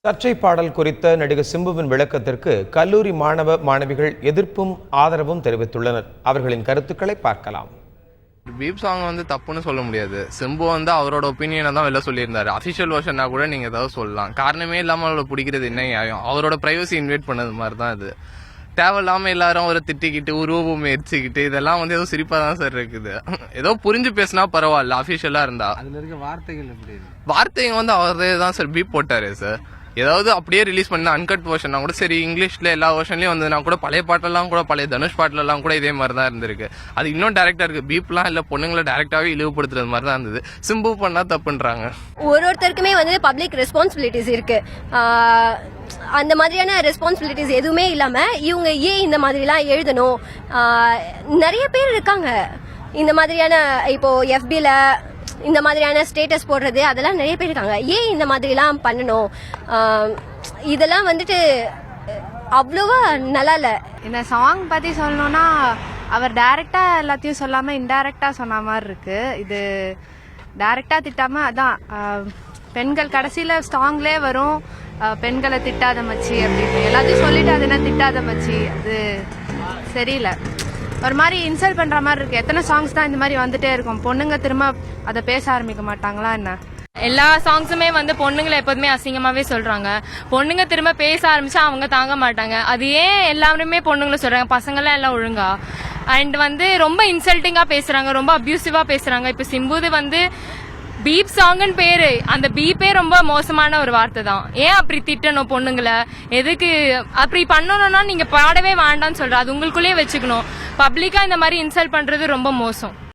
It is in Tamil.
சர்ச்சை பாடல் குறித்த நடிகர் சிம்புவின் விளக்கத்திற்கு கல்லூரி மாணவ மாணவிகள் எதிர்ப்பும் ஆதரவும் தெரிவித்துள்ளனர். அவர்களின் கருத்துக்களை பார்க்கலாம். பீப் சாங் தப்புன்னு சொல்ல முடியாது. சிம்பு அவரோட ஒப்பீனியனை தான் வெளில சொல்லியிருந்தாரு. அஃபிஷியல் வெர்ஷன்னா கூட நீங்க ஏதாவது சொல்லலாம். காரணமே இல்லாம அவரோட பிடிக்கிறது என்ன நியாயம்? அவரோட பிரைவசி இன்வைட் பண்ணது மாதிரி தான் இது. தேவையில்லாம எல்லாரும் ஒரு திட்டிக்கிட்டு உருவம் எரிச்சுக்கிட்டு இதெல்லாம் ஏதோ சிரிப்பா தான் சார் இருக்குது. ஏதோ புரிஞ்சு பேசினா பரவாயில்ல, அஃபிஷியலா இருந்தா. அதுல இருக்க வார்த்தைகள் எப்படி? வார்த்தைங்க அவரே தான் சார் பீப் போட்டாரு சார். ஏதாவது அப்படியே ரிலீஸ் பண்ண அன்கட் வெர்ஷன்னா கூட சரி, இங்கிலீஷ்ல எல்லா வெர்ஷன்லயும் வந்ததுனா கூட பழைய பாட்டெல்லாம் கூட பழைய தனுஷ் பாட்டுலாம் கூட இதே மாதிரி தான் இருந்திருக்கு. அது இன்னும் டைரக்டா இருக்கு. பீப்லாம் இல்ல, பொண்ணுங்களை டைரக்டாவே இழிவுபடுத்துறது மாதிரி தான் இருந்தது. சிம்பு பண்ணா தப்புன்றாங்க. ஒருத்தருக்குமே பப்ளிக் ரெஸ்பான்சிபிலிட்டிஸ் இருக்கு. அந்த மாதிரியான ரெஸ்பான்சிபிலிட்டிஸ் எதுவுமே இல்லாம இவங்க ஏன் இந்த மாதிரிலாம் எழுதணும்? நிறைய பேர் இருக்காங்க இந்த மாதிரியான, இப்போ எஃபில இந்த மாதிரியான ஸ்டேட்டஸ் போடுறது, அதெல்லாம் நிறைய பேர் இருக்காங்க. ஏன் இந்த மாதிரிலாம் பண்ணணும்? இதெல்லாம் அவ்வளோவா நல்லா இல்லை. இந்த சாங் பத்தி சொல்லணும்னா அவர் டைரக்டா எல்லாத்தையும் சொல்லாம இன்டைரக்டா சொன்ன மாதிரி இருக்கு. இது டைரக்டா திட்டாம அதான் பெண்கள் கடைசியில சாங்லே வரும், பெண்களை திட்டாத மச்சி அப்படின்னு எல்லாத்தையும் சொல்லிட்டு அது என்ன திட்டாத மச்சி, அது சரியில்லை. ஒரு மாதிரி இன்சல்ட் பண்ற மாதிரி இருக்கு. எத்தனை சாங்ஸ் தான் இந்த மாதிரி வந்துட்டே இருக்கும்? பொண்ணுங்க திரும்ப அதை பேச ஆரம்பிக்க மாட்டாங்களா என்ன? எல்லா சாங்ஸுமே பொண்ணுங்களை எப்போதுமே அசிங்கமாவே சொல்றாங்க. பொண்ணுங்க திரும்ப பேச ஆரம்பிச்சா அவங்க தாங்க மாட்டாங்க. அது ஏன் எல்லாருமே பொண்ணுங்களை சொல்றாங்க? பசங்களாம் எல்லாம் ஒழுங்கா அண்ட் ரொம்ப இன்சல்ட்டிங்கா பேசுறாங்க, ரொம்ப அபியூசிவா பேசுறாங்க. இப்ப சிம்புது பீப் சாங்னு பேரு, அந்த பீப்பே ரொம்ப மோசமான ஒரு வார்த்தை தான். ஏன் அப்படி திட்டணும் பொண்ணுங்களை? எதுக்கு அப்படி பண்ணணும்னா நீங்க பாடவே வேண்டாம்னு சொல்ற, அது உங்களுக்குள்ளேயே வச்சுக்கணும். பப்ளிக்கா இந்த மாதிரி இன்சல்ட் பண்றது ரொம்ப மோசம்.